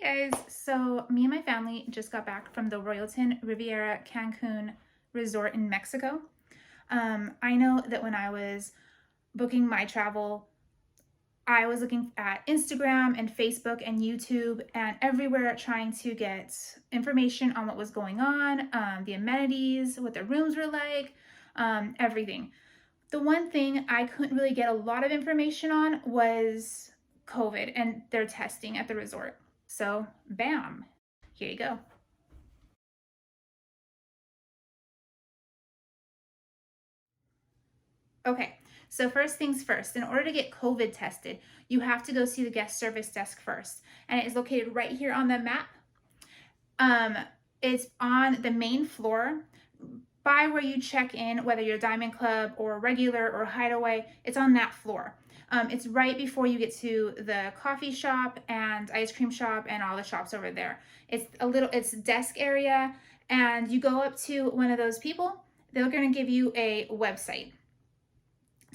Hey guys, so me and my family just got back from the Royalton Riviera Cancun resort in Mexico. I know that when I was booking my travel, I was looking at Instagram and Facebook and YouTube and everywhere trying to get information on what was going on, the amenities, what the rooms were like, everything. The one thing I couldn't really get a lot of information on was COVID and their testing at the resort. So, bam, here you go. Okay, so first things first, in order to get COVID tested, you have to go see the guest service desk first. And it is located right here on the map. It's on the main floor by where you check in, whether you're Diamond Club or regular or Hideaway, it's on that floor. It's right before you get to the coffee shop and ice cream shop and all the shops over there. It's desk area, and you go up to one of those people. They're going to give you a website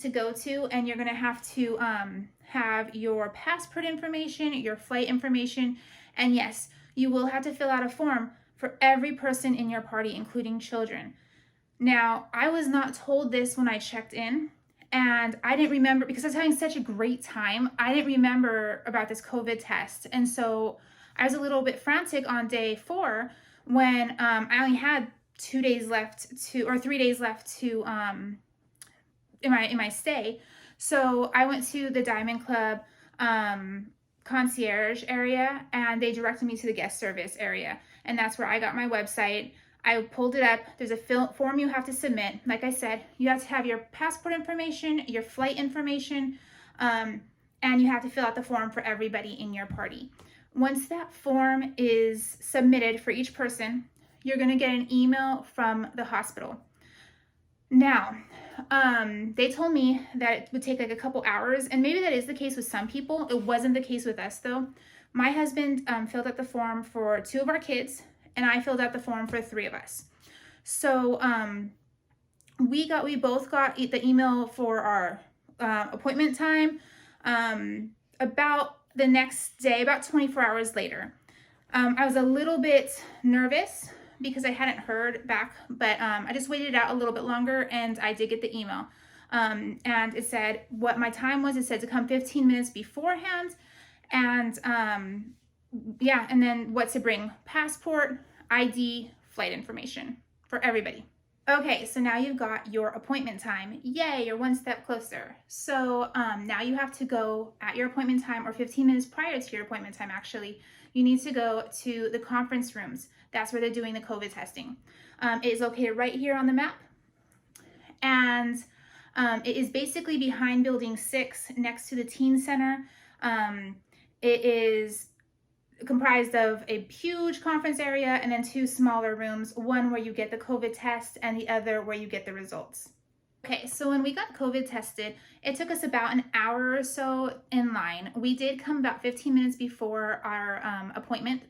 to go to, and you're going to have your passport information, your flight information, and yes, you will have to fill out a form for every person in your party, including children. Now, I was not told this when I checked in, and I didn't remember because I was having such a great time. I didn't remember about this COVID test, and so I was a little bit frantic on day 4 when I only had 3 days left to in my stay. So I went to the Diamond Club concierge area, and they directed me to the guest service area, and that's where I got my website. I pulled it up. There's a form you have to submit. Like I said, you have to have your passport information, your flight information, and you have to fill out the form for everybody in your party. Once that form is submitted for each person, you're going to get an email from the hospital. Now, they told me that it would take like a couple hours, and maybe that is the case with some people. It wasn't the case with us though. My husband filled out the form for 2 of our kids, and I filled out the form for 3 of us. So we both got the email for our appointment time about the next day, about 24 hours later. I was a little bit nervous because I hadn't heard back, but I just waited it out a little bit longer, and I did get the email. And it said what my time was. It said to come 15 minutes beforehand, and yeah, and then what to bring: passport, ID, flight information for everybody. Okay, so now you've got your appointment time. Yay, you're one step closer. So now you have to go at your appointment time, or 15 minutes prior to your appointment time, actually. You need to go to the conference rooms. That's where they're doing the COVID testing. It is located right here on the map. And it is basically behind Building 6 next to the Teen Center. It is comprised of a huge conference area and then 2 smaller rooms, one where you get the COVID test and the other where you get the results. Okay, so when we got COVID tested, it took us about an hour or so in line. We did come about 15 minutes before our appointment,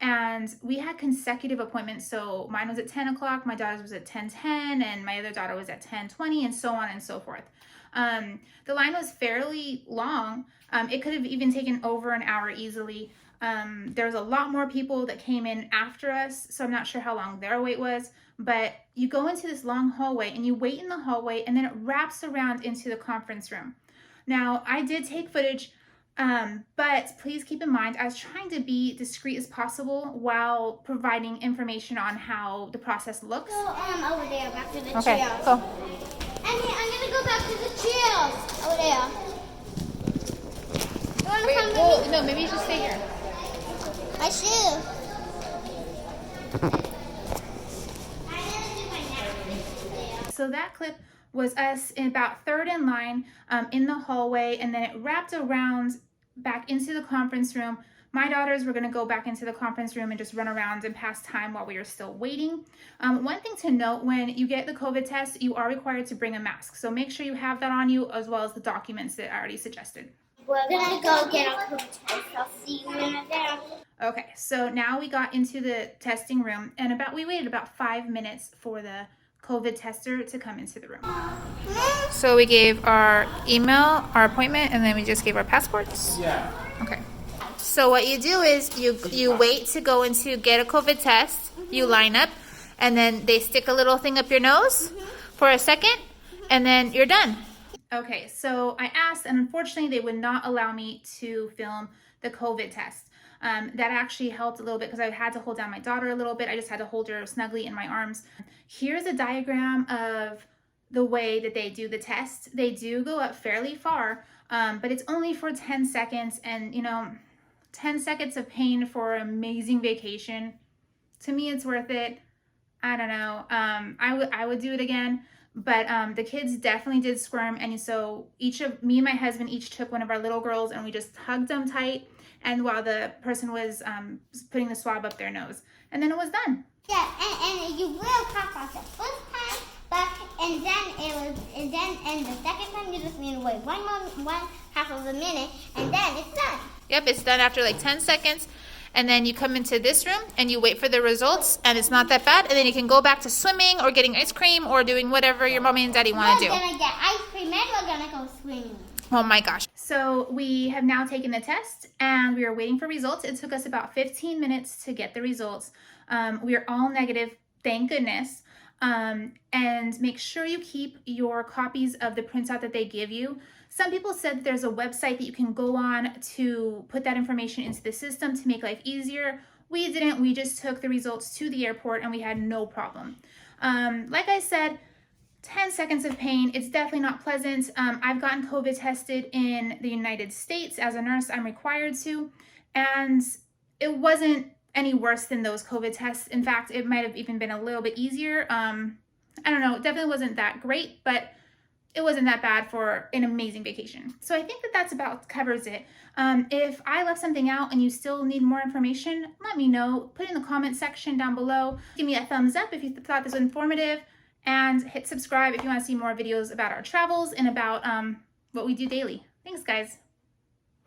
and we had consecutive appointments. So mine was at 10 o'clock, my daughter's was at 10:10, and my other daughter was at 10:20, and so on and so forth. The line was fairly long. It could have even taken over an hour easily. There was a lot more people that came in after us, so I'm not sure how long their wait was, but you go into this long hallway and you wait in the hallway, and then it wraps around into the conference room. Now, I did take footage, but please keep in mind, I was trying to be discreet as possible while providing information on how the process looks. Go over there, back to the Okay, chairs. go. I'm gonna go back to the chairs over there. You wanna Wait, come with well, me? no, maybe you should stay here. My shoe. So that clip was us in about 3rd in line in the hallway, and then it wrapped around back into the conference room. My daughters were going to go back into the conference room and just run around and pass time while we were still waiting. One thing to note, when you get the COVID test, you are required to bring a mask. So make sure you have that on you, as well as the documents that I already suggested. We're gonna go get our COVID test. I'll see you in there. Okay, so now we got into the testing room, and we waited about 5 minutes for the COVID tester to come into the room. So we gave our email, our appointment, and then we just gave our passports? Yeah. Okay. So what you do is you wait to go into get a COVID test. You line up, and then they stick a little thing up your nose for a second, and then you're done. Okay, so I asked, and unfortunately they would not allow me to film the COVID test. That actually helped a little bit because I had to hold down my daughter a little bit. I just had to hold her snugly in my arms. Here's a diagram of the way that they do the test. They do go up fairly far, but it's only for 10 seconds. And, 10 seconds of pain for an amazing vacation. To me, it's worth it. I don't know. I would do it again. But the kids definitely did squirm, and so me and my husband each took one of our little girls, and we just hugged them tight, and while the person was putting the swab up their nose, and then it was done. Yeah, and you will cough out the first time, and the second time you just need to wait one half of a minute, and then it's done. Yep, it's done after like 10 seconds. And then you come into this room and you wait for the results, and it's not that bad. And then you can go back to swimming or getting ice cream or doing whatever your mommy and daddy want to do. We're gonna get ice cream and we're gonna go swimming. Oh my gosh. So we have now taken the test and we are waiting for results. It took us about 15 minutes to get the results. We are all negative, thank goodness. And make sure you keep your copies of the printout that they give you. Some people said that there's a website that you can go on to put that information into the system to make life easier. We didn't. We just took the results to the airport and we had no problem. Like I said, 10 seconds of pain. It's definitely not pleasant. I've gotten COVID tested in the United States. As a nurse, I'm required to. And it wasn't any worse than those COVID tests. In fact, it might have even been a little bit easier. I don't know. It definitely wasn't that great, but it wasn't that bad for an amazing vacation. So I think that that's about covers it. If I left something out and you still need more information, let me know. Put it in the comment section down below. Give me a thumbs up if you thought this was informative, and hit subscribe if you want to see more videos about our travels and about what we do daily. Thanks, guys.